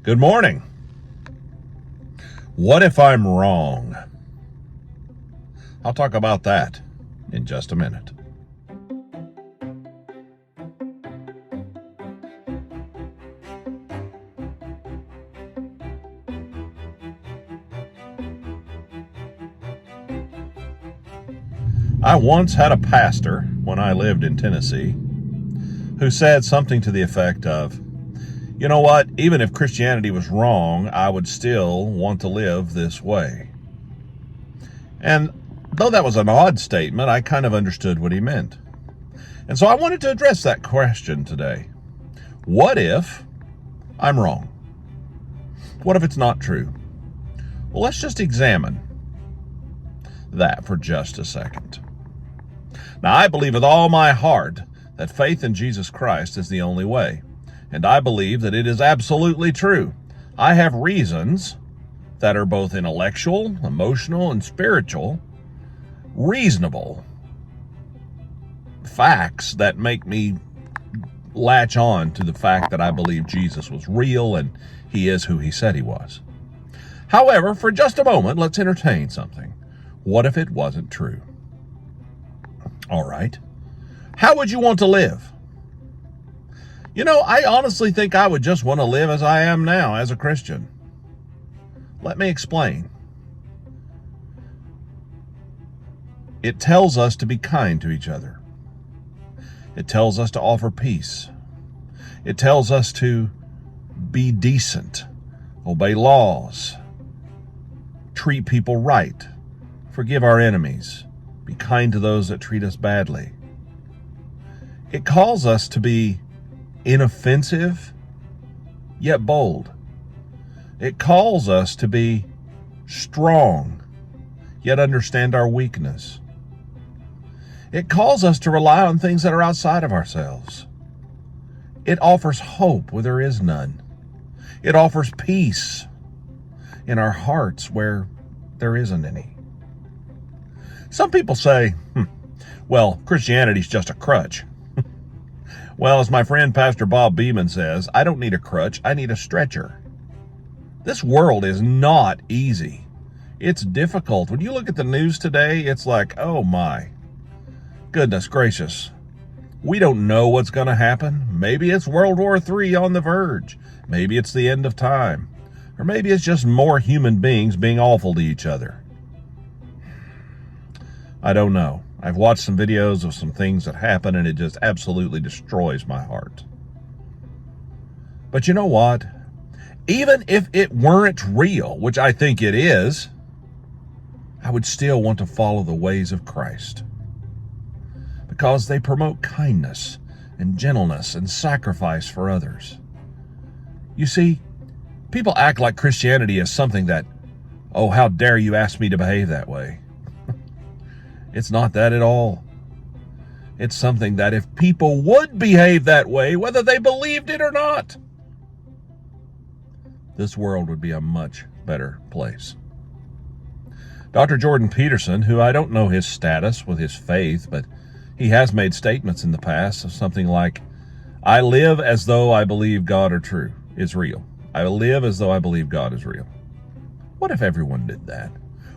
Good morning. What if I'm wrong? I'll talk about that in just a minute. I once had a pastor when I lived in Tennessee who said something to the effect of, you know what, even if Christianity was wrong, I would still want to live this way. And though that was an odd statement, I kind of understood what he meant. And so I wanted to address that question today. What if I'm wrong? What if it's not true? Well, let's just examine that for just a second. Now, I believe with all my heart that faith in Jesus Christ is the only way. And I believe that it is absolutely true. I have reasons that are both intellectual, emotional, and spiritual, reasonable facts that make me latch on to the fact that I believe Jesus was real and he is who he said he was. However, for just a moment, let's entertain something. What if it wasn't true? All right. How would you want to live? You know, I honestly think I would just want to live as I am now, as a Christian. Let me explain. It tells us to be kind to each other. It tells us to offer peace. It tells us to be decent, obey laws, treat people right, forgive our enemies, be kind to those that treat us badly. It calls us to be inoffensive, yet bold. It calls us to be strong, yet understand our weakness. It calls us to rely on things that are outside of ourselves. It offers hope where there is none. It offers peace in our hearts where there isn't any. Some people say, well, Christianity's just a crutch. Well, as my friend Pastor Bob Beeman says, I don't need a crutch, I need a stretcher. This world is not easy. It's difficult. When you look at the news today, it's like, oh my goodness gracious. We don't know what's going to happen. Maybe it's World War III on the verge. Maybe it's the end of time. Or maybe it's just more human beings being awful to each other. I don't know. I've watched some videos of some things that happen and it just absolutely destroys my heart. But you know what? Even if it weren't real, which I think it is, I would still want to follow the ways of Christ. Because they promote kindness and gentleness and sacrifice for others. You see, people act like Christianity is something that, oh, how dare you ask me to behave that way? It's not that at all. It's something that if people would behave that way, whether they believed it or not, this world would be a much better place. Dr. Jordan Peterson, who I don't know his status with his faith, but he has made statements in the past of something like, I live as though I believe God is real. I live as though I believe God is real. What if everyone did that?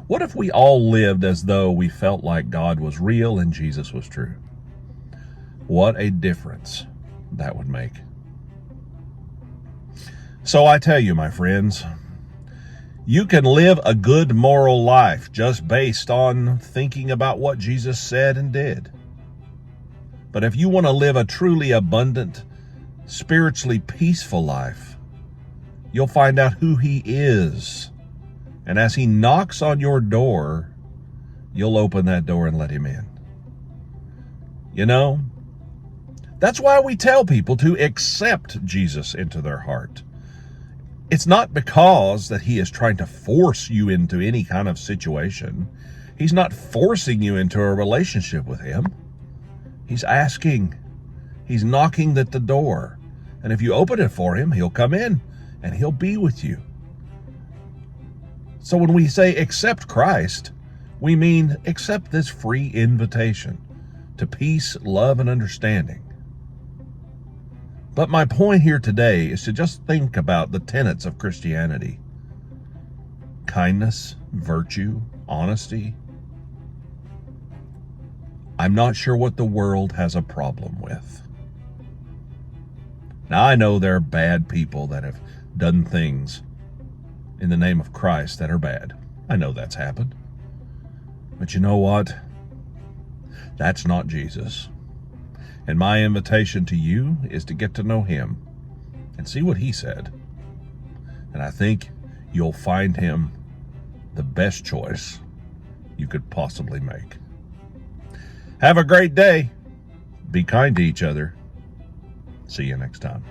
What if we all lived as though we felt like God was real and Jesus was true? What a difference that would make. So I tell you, my friends, you can live a good moral life just based on thinking about what Jesus said and did. But if you want to live a truly abundant, spiritually peaceful life, you'll find out who he is. And as he knocks on your door, you'll open that door and let him in. You know, that's why we tell people to accept Jesus into their heart. It's not because that he is trying to force you into any kind of situation. He's not forcing you into a relationship with him. He's asking. He's knocking at the door. And if you open it for him, he'll come in and he'll be with you. So when we say accept Christ, we mean accept this free invitation to peace, love, and understanding. But my point here today is to just think about the tenets of Christianity: kindness, virtue, honesty. I'm not sure what the world has a problem with. Now, I know there are bad people that have done things in the name of Christ that are bad. I know that's happened. But you know what? That's not Jesus. And my invitation to you is to get to know him and see what he said. And I think you'll find him the best choice you could possibly make. Have a great day. Be kind to each other. See you next time.